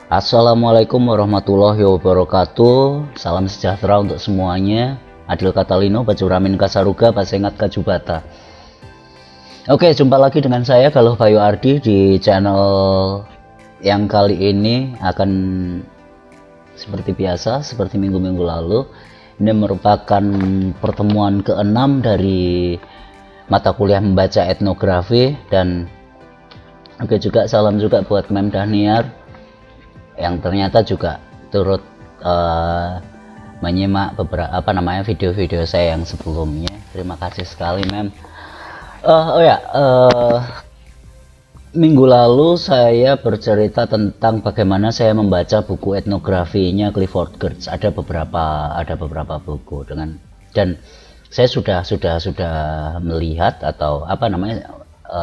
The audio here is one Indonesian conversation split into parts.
Assalamualaikum warahmatullahi wabarakatuh. Salam sejahtera untuk semuanya. Adil Katalino, Bacuramin Kasaruga, Basengat Kajubata. Oke, jumpa lagi dengan saya Galuh Bayu Ardi di channel yang kali ini akan seperti biasa, seperti minggu-minggu lalu. Ini merupakan pertemuan ke-6 dari mata kuliah membaca etnografi. Dan oke, juga salam juga buat Mem Dahniar yang ternyata juga turut menyimak beberapa video-video saya yang sebelumnya. Terima kasih sekali, Mem. Minggu lalu saya bercerita tentang bagaimana saya membaca buku etnografinya Clifford Geertz. Ada beberapa buku dan saya sudah melihat atau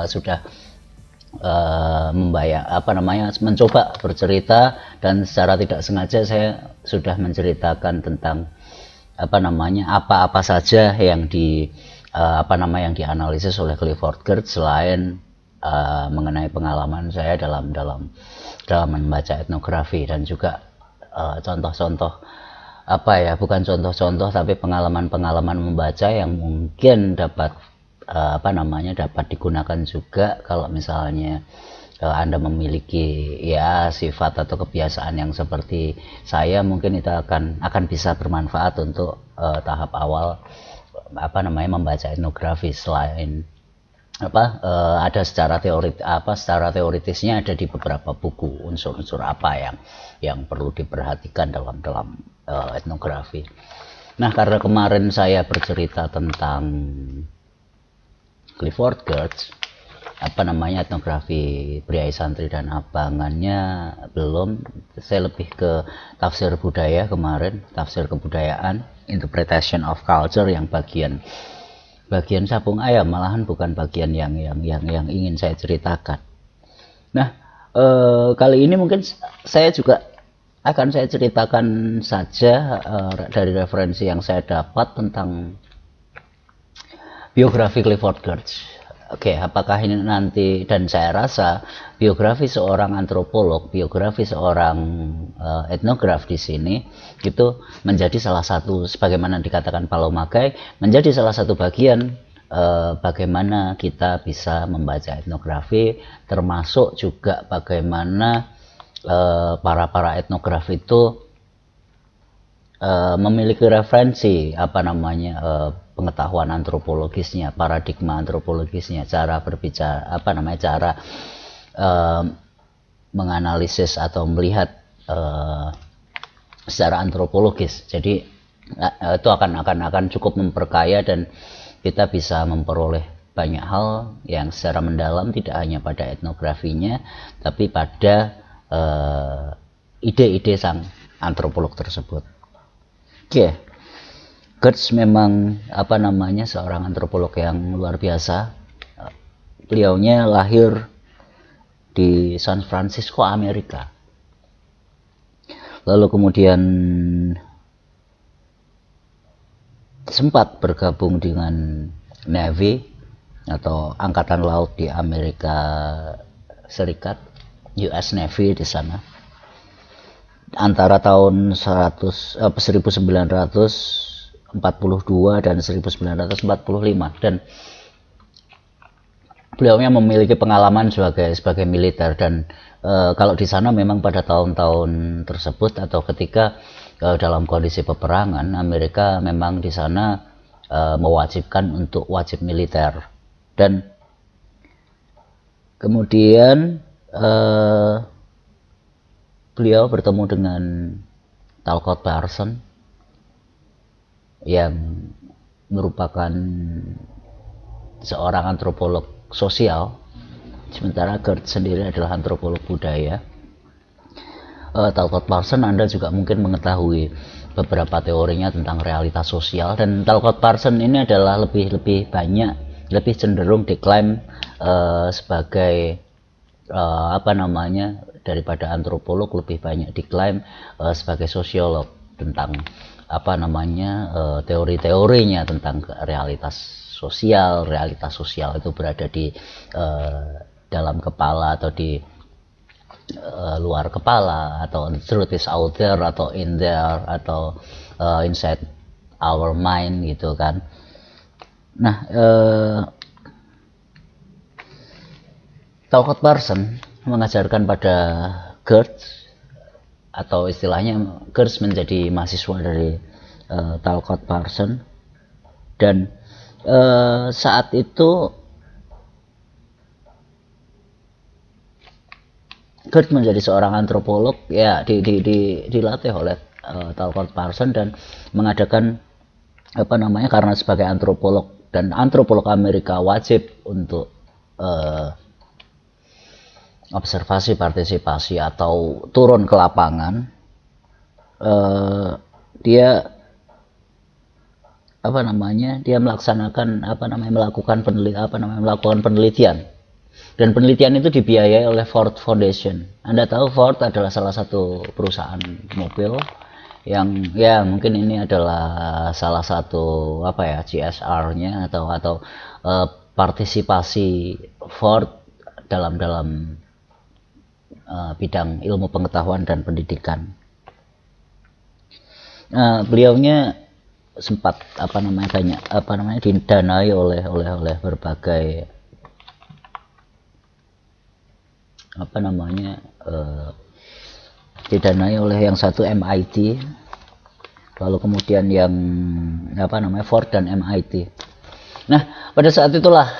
sudah mencoba bercerita, dan secara tidak sengaja saya sudah menceritakan tentang apa saja yang yang dianalisis oleh Clifford Geertz selain mengenai pengalaman saya dalam membaca etnografi, dan juga contoh-contoh bukan contoh-contoh tapi pengalaman membaca yang mungkin dapat digunakan juga kalau misalnya Anda memiliki sifat atau kebiasaan yang seperti saya. Mungkin itu akan bisa bermanfaat untuk tahap awal membaca etnografi. Selain ada secara teoritisnya ada di beberapa buku unsur-unsur apa yang perlu diperhatikan dalam etnografi. Nah, karena kemarin saya bercerita tentang Clifford Geertz, etnografi Priai Santri dan Abangannya belum. Saya lebih ke tafsir budaya kemarin, tafsir kebudayaan, interpretation of culture, yang bagian sabung ayam, malahan bukan bagian yang ingin saya ceritakan. Nah, kali ini mungkin saya juga akan saya ceritakan saja dari referensi yang saya dapat tentang biografi Clifford Geertz. Oke, apakah ini nanti, dan saya rasa biografi seorang antropolog, biografi seorang etnograf di sini itu menjadi salah satu, sebagaimana dikatakan Paulo Magai, menjadi salah satu bagian bagaimana kita bisa membaca etnografi, termasuk juga bagaimana para etnograf itu memiliki referensi pengetahuan antropologisnya, paradigma antropologisnya, cara berbicara, cara menganalisis atau melihat secara antropologis. Jadi itu akan cukup memperkaya, dan kita bisa memperoleh banyak hal yang secara mendalam, tidak hanya pada etnografinya tapi pada ide-ide sang antropolog tersebut. Oke. Geertz memang seorang antropolog yang luar biasa. Beliaunya lahir di San Francisco, Amerika. Lalu kemudian sempat bergabung dengan Navy atau Angkatan Laut di Amerika Serikat, US Navy di sana, antara tahun 1942 dan 1945, dan beliaunya memiliki pengalaman sebagai militer. Dan kalau di sana memang pada tahun-tahun tersebut atau ketika dalam kondisi peperangan, Amerika memang di sana mewajibkan untuk wajib militer. Dan kemudian beliau bertemu dengan Talcott Parsons yang merupakan seorang antropolog sosial, sementara Geertz sendiri adalah antropolog budaya. Talcott Parsons Anda juga mungkin mengetahui beberapa teorinya tentang realitas sosial, dan Talcott Parsons ini adalah lebih cenderung diklaim sebagai daripada antropolog, lebih banyak diklaim sebagai sosiolog tentang teori-teorinya tentang realitas sosial itu berada di dalam kepala atau di luar kepala, atau the truth is out there, atau in there, atau inside our mind gitu kan. Nah, Talcott Parsons mengajarkan pada Gertz, atau istilahnya Gertz menjadi mahasiswa dari Talcott Parsons, dan saat itu Gertz menjadi seorang antropolog, ya dilatih oleh Talcott Parsons dan mengadakan karena sebagai antropolog dan antropolog Amerika wajib untuk observasi, partisipasi, atau turun ke lapangan. Dia melaksanakan melakukan penelitian, dan penelitian itu dibiayai oleh Ford Foundation. Anda tahu Ford adalah salah satu perusahaan mobil yang ya mungkin ini adalah salah satu CSR-nya atau partisipasi Ford dalam bidang ilmu pengetahuan dan pendidikan. Beliaunya sempat didanai oleh berbagai didanai oleh yang satu MIT, lalu kemudian yang Ford dan MIT. Nah, pada saat itulah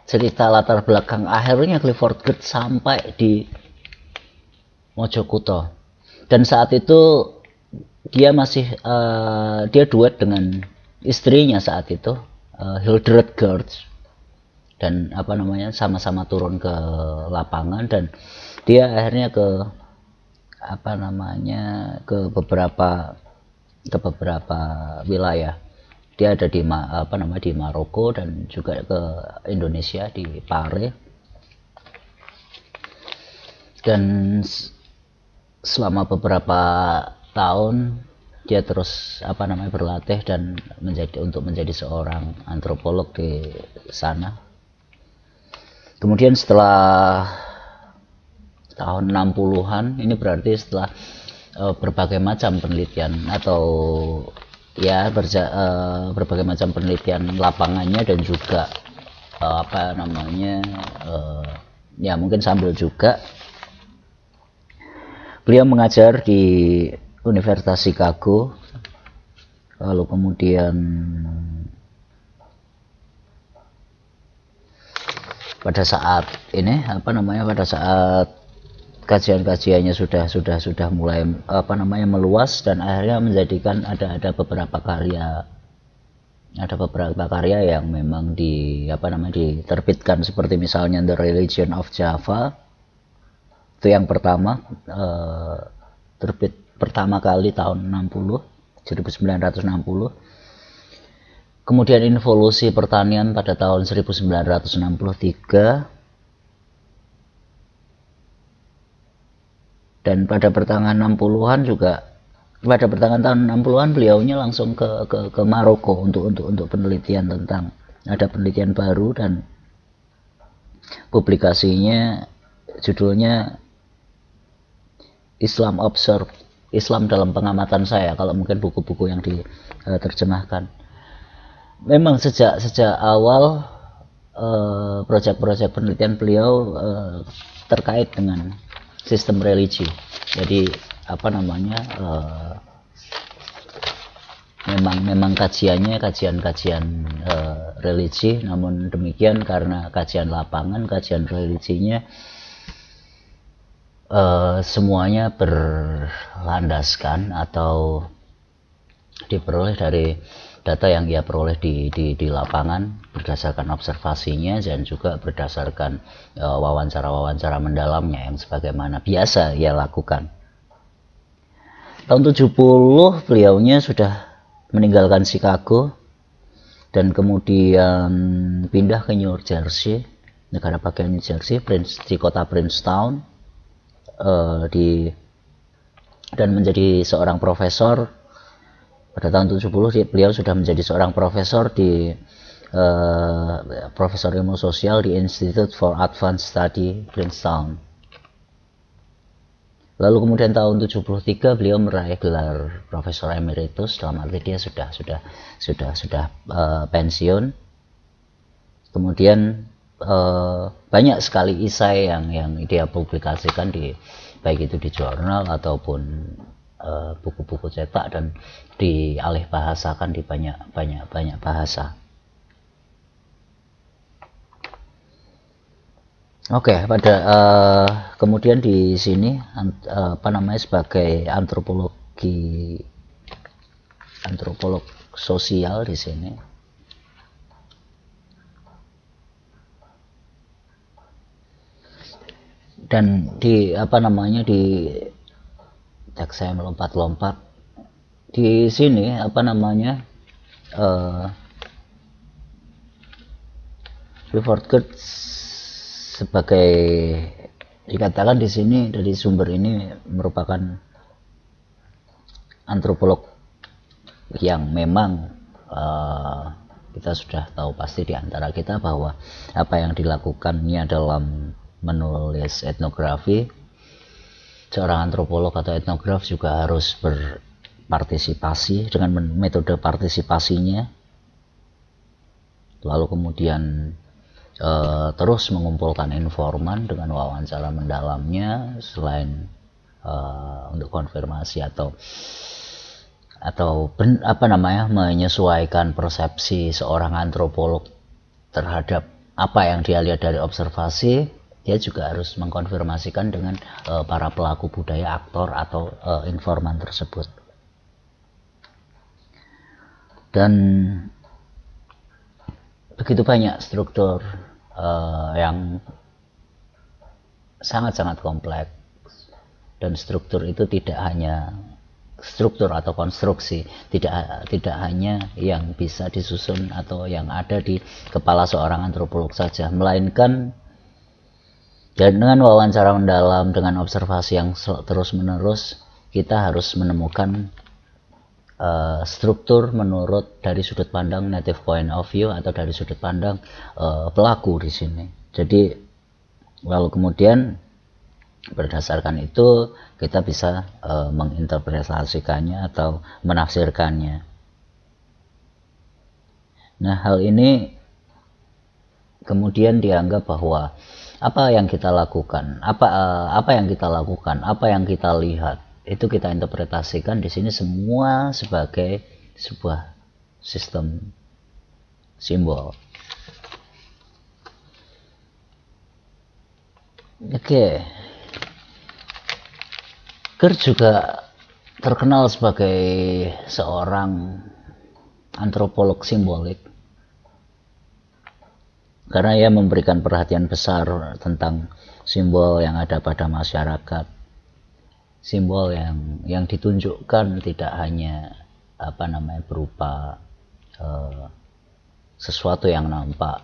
cerita latar belakang akhirnya Clifford Geertz sampai di Mojokerto, dan saat itu dia dia duet dengan istrinya saat itu, Hildred Geertz, dan sama-sama turun ke lapangan, dan dia akhirnya ke beberapa wilayah. Dia ada di di Maroko dan juga ke Indonesia di Pare, dan selama beberapa tahun dia terus berlatih dan menjadi seorang antropolog di sana. Kemudian setelah tahun 60-an, ini berarti setelah berbagai macam penelitian atau berbagai macam penelitian lapangannya, dan juga mungkin sambil juga beliau mengajar di Universitas Chicago, lalu kemudian pada saat kajian-kajiannya sudah mulai meluas, dan akhirnya menjadikan ada beberapa karya yang memang diterbitkan, seperti misalnya The Religion of Java. Itu yang pertama, terbit pertama kali tahun 1960. Kemudian Involusi Pertanian pada tahun 1963. Dan pada pertengahan 60-an juga, pada pertengahan tahun 60-an beliaunya langsung ke Maroko untuk penelitian tentang, ada penelitian baru, dan publikasinya judulnya Islam Observed, Islam dalam pengamatan saya, kalau mungkin buku-buku yang diterjemahkan. Memang sejak awal proyek-proyek penelitian beliau terkait dengan sistem religi. Jadi memang kajiannya kajian religi, namun demikian karena kajian lapangan, kajian religinya semuanya berlandaskan atau diperoleh dari data yang ia peroleh di lapangan, berdasarkan observasinya, dan juga berdasarkan wawancara-wawancara mendalamnya yang sebagaimana biasa ia lakukan. Tahun 70 beliaunya sudah meninggalkan Chicago dan kemudian pindah ke New Jersey, negara bagian New Jersey, di kota Princeton, dan menjadi seorang profesor. Pada tahun 70 beliau sudah menjadi seorang profesor profesor ilmu sosial di Institute for Advanced Study Princeton. Lalu kemudian tahun 73 beliau meraih gelar Profesor Emeritus, dalam arti dia sudah pensiun. Kemudian banyak sekali esai yang dia publikasikan baik itu di jurnal ataupun buku-buku cetak dan dialih bahasakan di banyak bahasa. Oke, kemudian di sini sebagai antropolog sosial di sini. Dan saya melompat-lompat di sini Clifford Geertz sebagai dikatakan di sini dari sumber ini merupakan antropolog yang memang kita sudah tahu pasti di antara kita bahwa apa yang dilakukannya dalam menulis etnografi, seorang antropolog atau etnograf juga harus berpartisipasi dengan metode partisipasinya, lalu kemudian terus mengumpulkan informan dengan wawancara mendalamnya, selain untuk konfirmasi atau menyesuaikan persepsi seorang antropolog terhadap apa yang dia lihat dari observasi. Dia juga harus mengkonfirmasikan dengan para pelaku budaya, aktor atau informan tersebut. Dan begitu banyak struktur yang sangat-sangat kompleks, dan struktur itu tidak hanya struktur atau konstruksi, tidak hanya yang bisa disusun atau yang ada di kepala seorang antropolog saja, melainkan dan dengan wawancara mendalam, dengan observasi yang terus-menerus, kita harus menemukan struktur menurut dari sudut pandang native point of view atau dari sudut pandang pelaku di sini. Jadi lalu kemudian berdasarkan itu kita bisa menginterpretasikannya atau menafsirkannya. Nah, hal ini kemudian dianggap bahwa apa yang kita lakukan, apa yang kita lihat, itu kita interpretasikan di sini semua sebagai sebuah sistem simbol. Oke. Geertz juga terkenal sebagai seorang antropolog simbolik karena ia memberikan perhatian besar tentang simbol yang ada pada masyarakat, simbol yang ditunjukkan tidak hanya berupa sesuatu yang nampak,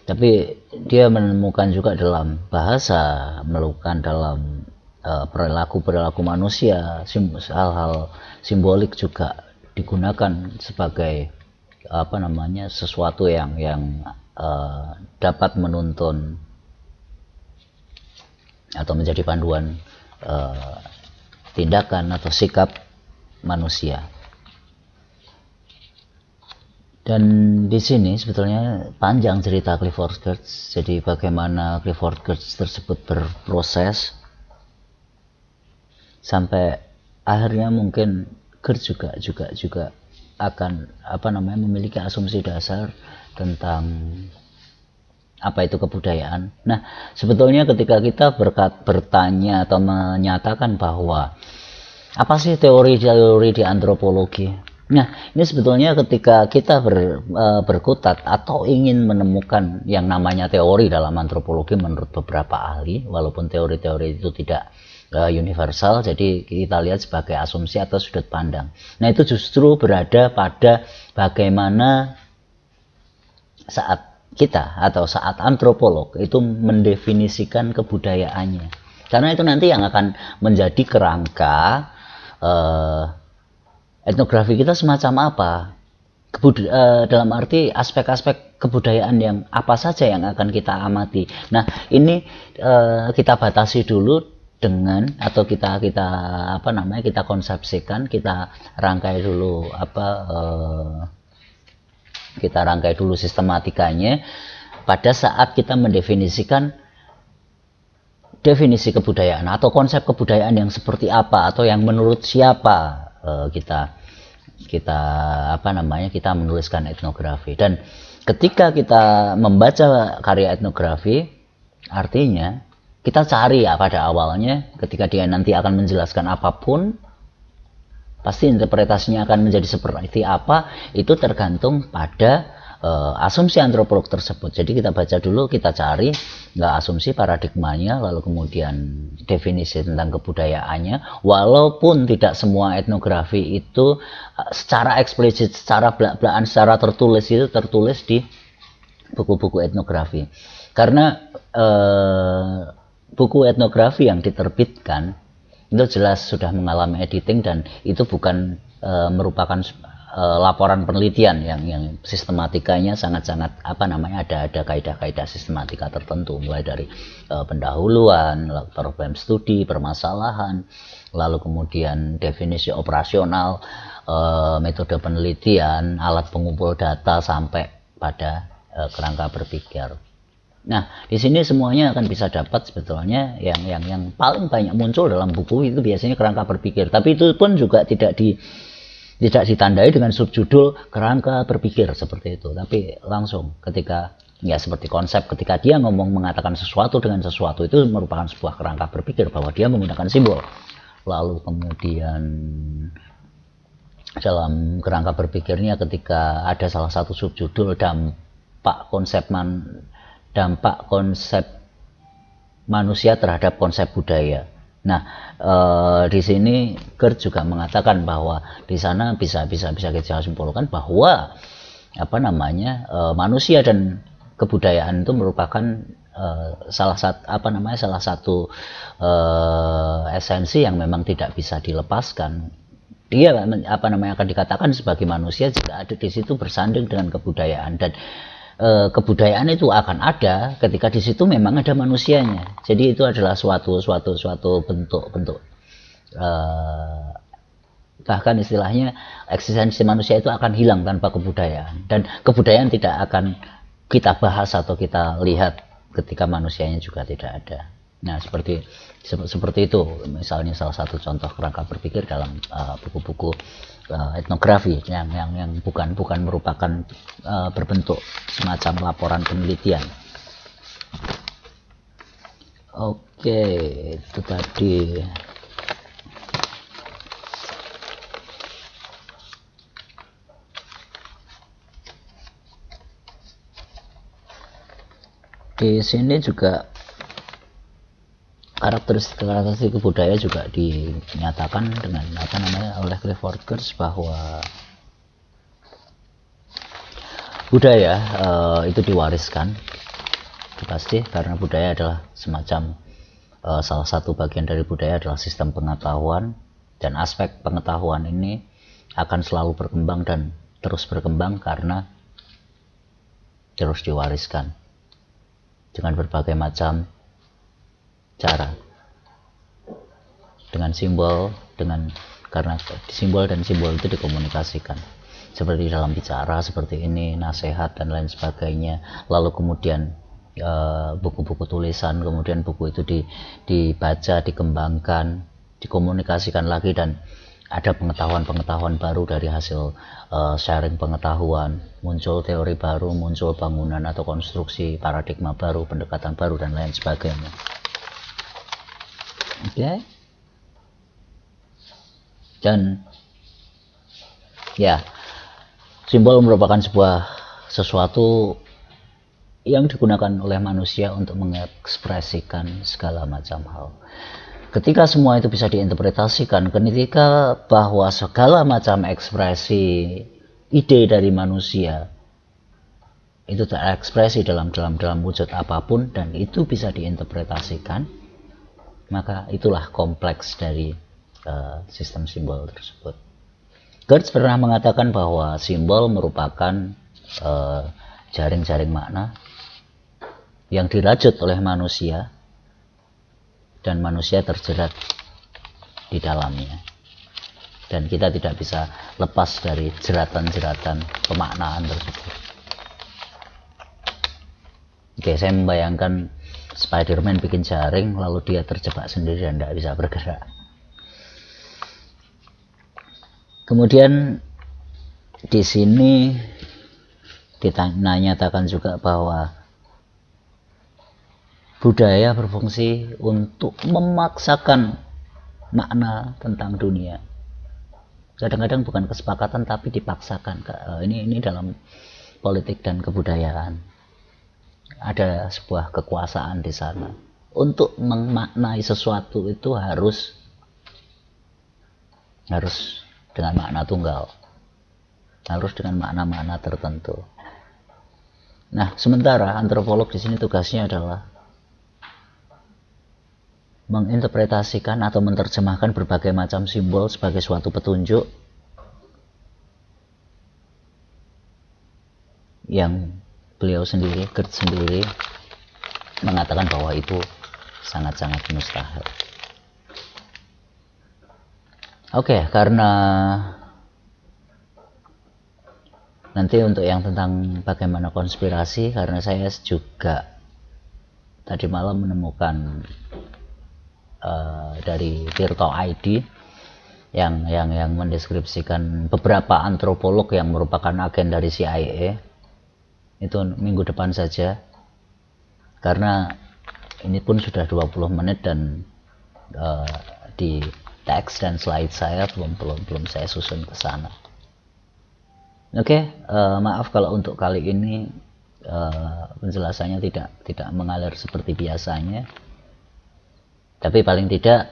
tapi dia menemukan juga dalam bahasa, menemukan dalam perilaku manusia, hal-hal simbolik juga digunakan sebagai sesuatu yang dapat menuntun atau menjadi panduan tindakan atau sikap manusia. Dan di sini sebetulnya panjang cerita Clifford Geertz. Jadi bagaimana Clifford Geertz tersebut berproses sampai akhirnya mungkin Geertz juga akan memiliki asumsi dasar tentang apa itu kebudayaan. Nah, sebetulnya ketika kita bertanya atau menyatakan bahwa apa sih teori di antropologi? Nah, ini sebetulnya ketika kita berkutat atau ingin menemukan yang namanya teori dalam antropologi menurut beberapa ahli, walaupun teori-teori itu tidak universal, jadi kita lihat sebagai asumsi atau sudut pandang. Nah, itu justru berada pada bagaimana saat kita atau saat antropolog itu mendefinisikan kebudayaannya, karena itu nanti yang akan menjadi kerangka etnografi kita semacam apa. dalam arti aspek-aspek kebudayaan yang apa saja yang akan kita amati. Nah, ini kita batasi dulu dengan, atau kita konsepsikan, kita rangkai dulu sistematikanya pada saat kita mendefinisikan definisi kebudayaan atau konsep kebudayaan yang seperti apa, atau yang menurut siapa kita menuliskan etnografi. Dan ketika kita membaca karya etnografi, artinya kita cari ya pada awalnya, ketika dia nanti akan menjelaskan apapun, pasti interpretasinya akan menjadi seperti apa, itu tergantung pada asumsi antropolog tersebut. Jadi kita baca dulu, kita cari nggak asumsi paradigmanya, lalu kemudian definisi tentang kebudayaannya. Walaupun tidak semua etnografi itu secara eksplisit, secara belak-belakan, secara tertulis itu tertulis di buku-buku etnografi. Karena buku etnografi yang diterbitkan itu jelas sudah mengalami editing, dan itu bukan merupakan laporan penelitian yang sistematikanya sangat-sangat ada kaidah-kaidah sistematika tertentu, mulai dari pendahuluan, problem studi, permasalahan, lalu kemudian definisi operasional, metode penelitian, alat pengumpul data, sampai pada kerangka berpikir. Nah, di sini semuanya akan bisa dapat sebetulnya. Yang paling banyak muncul dalam buku itu biasanya kerangka berpikir, tapi itu pun juga tidak ditandai dengan subjudul kerangka berpikir seperti itu, tapi langsung ketika ya seperti konsep, ketika dia mengatakan sesuatu dengan sesuatu, itu merupakan sebuah kerangka berpikir bahwa dia menggunakan simbol. Lalu kemudian dalam kerangka berpikirnya, ketika ada salah satu subjudul dampak konsep manusia terhadap konsep budaya. Nah, di sini Gerd juga mengatakan bahwa di sana bisa kita simpulkan bahwa manusia dan kebudayaan itu merupakan salah satu esensi yang memang tidak bisa dilepaskan. Dia akan dikatakan sebagai manusia jika ada di situ bersanding dengan kebudayaan, dan kebudayaan itu akan ada ketika di situ memang ada manusianya. Jadi itu adalah suatu bentuk bahkan istilahnya eksistensi manusia itu akan hilang tanpa kebudayaan, dan kebudayaan tidak akan kita bahas atau kita lihat ketika manusianya juga tidak ada. Nah, seperti itu misalnya salah satu contoh kerangka berpikir dalam buku-buku etnografi yang bukan merupakan berbentuk semacam laporan penelitian. Oke, itu tadi. Di sini juga karakteristik budaya juga dinyatakan dengan oleh Clifford Geertz, bahwa budaya itu diwariskan, pasti, karena budaya adalah semacam salah satu bagian dari budaya adalah sistem pengetahuan, dan aspek pengetahuan ini akan selalu berkembang dan terus berkembang karena terus diwariskan dengan berbagai macam cara, dengan simbol, karena simbol dan simbol itu dikomunikasikan, seperti dalam bicara seperti ini, nasihat dan lain sebagainya. Lalu kemudian buku-buku tulisan, kemudian buku itu dibaca, dikembangkan, dikomunikasikan lagi, dan ada pengetahuan baru dari hasil sharing pengetahuan, muncul teori baru, muncul bangunan atau konstruksi, paradigma baru, pendekatan baru, dan lain sebagainya. Oke. Dan ya, simbol merupakan sesuatu yang digunakan oleh manusia untuk mengekspresikan segala macam hal. Ketika semua itu bisa diinterpretasikan, ketika bahwa segala macam ekspresi ide dari manusia itu terekspresi dalam wujud apapun, dan itu bisa diinterpretasikan, maka itulah kompleks dari sistem simbol tersebut. Gertz pernah mengatakan bahwa simbol merupakan jaring-jaring makna yang dirajut oleh manusia dan manusia terjerat di dalamnya, dan kita tidak bisa lepas dari jeratan-jeratan pemaknaan tersebut. Oke, saya membayangkan Spider-Man bikin jaring lalu dia terjebak sendiri dan tidak bisa bergerak. Kemudian di sini dinyatakan juga bahwa budaya berfungsi untuk memaksakan makna tentang dunia. Kadang-kadang bukan kesepakatan tapi dipaksakan. Ini dalam politik dan kebudayaan. Ada sebuah kekuasaan di sana. Untuk memaknai sesuatu itu harus dengan makna tunggal. Harus dengan makna-makna tertentu. Nah, sementara antropolog di sini tugasnya adalah menginterpretasikan atau menerjemahkan berbagai macam simbol sebagai suatu petunjuk yang beliau sendiri, Gertz sendiri, mengatakan bahwa itu sangat-sangat mustahil. Oke, karena nanti untuk yang tentang bagaimana konspirasi, karena saya juga tadi malam menemukan dari Tirto ID yang mendeskripsikan beberapa antropolog yang merupakan agen dari CIA. Itu minggu depan saja, karena ini pun sudah 20 menit dan di teks dan slide saya belum saya susun ke sana. Oke, maaf kalau untuk kali ini penjelasannya tidak mengalir seperti biasanya, tapi paling tidak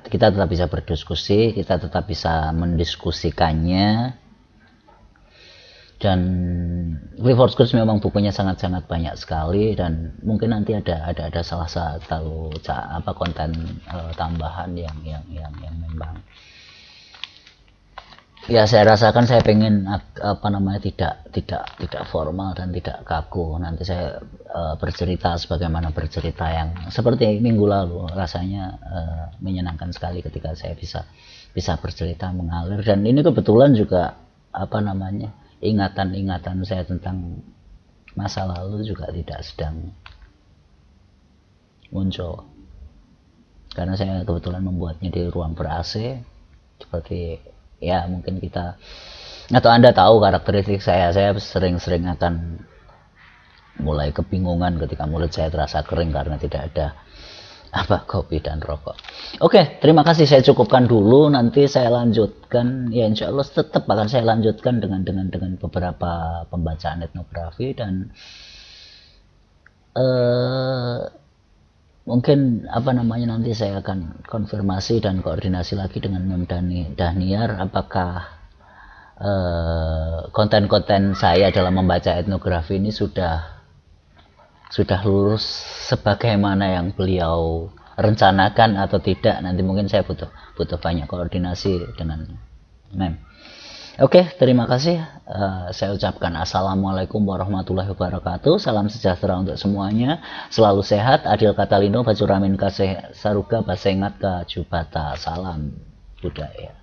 kita tetap bisa berdiskusi, kita tetap bisa mendiskusikannya. Dan Clifford Geertz memang bukunya sangat-sangat banyak sekali, dan mungkin nanti ada salah satu konten tambahan yang memang ya saya rasakan saya pengen tidak formal dan tidak kaku. Nanti saya bercerita sebagaimana bercerita yang seperti minggu lalu, rasanya menyenangkan sekali ketika saya bisa bercerita mengalir. Dan ini kebetulan juga ingatan-ingatan saya tentang masa lalu juga tidak sedang muncul, karena saya kebetulan membuatnya di ruang ber-AC. Seperti ya mungkin kita atau Anda tahu karakteristik saya sering-sering akan mulai kebingungan ketika mulut saya terasa kering karena tidak ada kopi dan rokok. Oke, terima kasih, saya cukupkan dulu. Nanti saya lanjutkan, ya insya Allah tetap akan saya lanjutkan dengan beberapa pembacaan etnografi, dan mungkin nanti saya akan konfirmasi dan koordinasi lagi dengan Mem Dahniar apakah konten-konten saya dalam membaca etnografi ini sudah lurus sebagaimana yang beliau rencanakan atau tidak. Nanti mungkin saya butuh banyak koordinasi dengan Mem. Oke, terima kasih. Saya ucapkan assalamualaikum warahmatullahi wabarakatuh. Salam sejahtera untuk semuanya. Selalu sehat. Adil Katalino, Bajuramin Kasih Saruga, Basengat Kajubata. Salam budaya.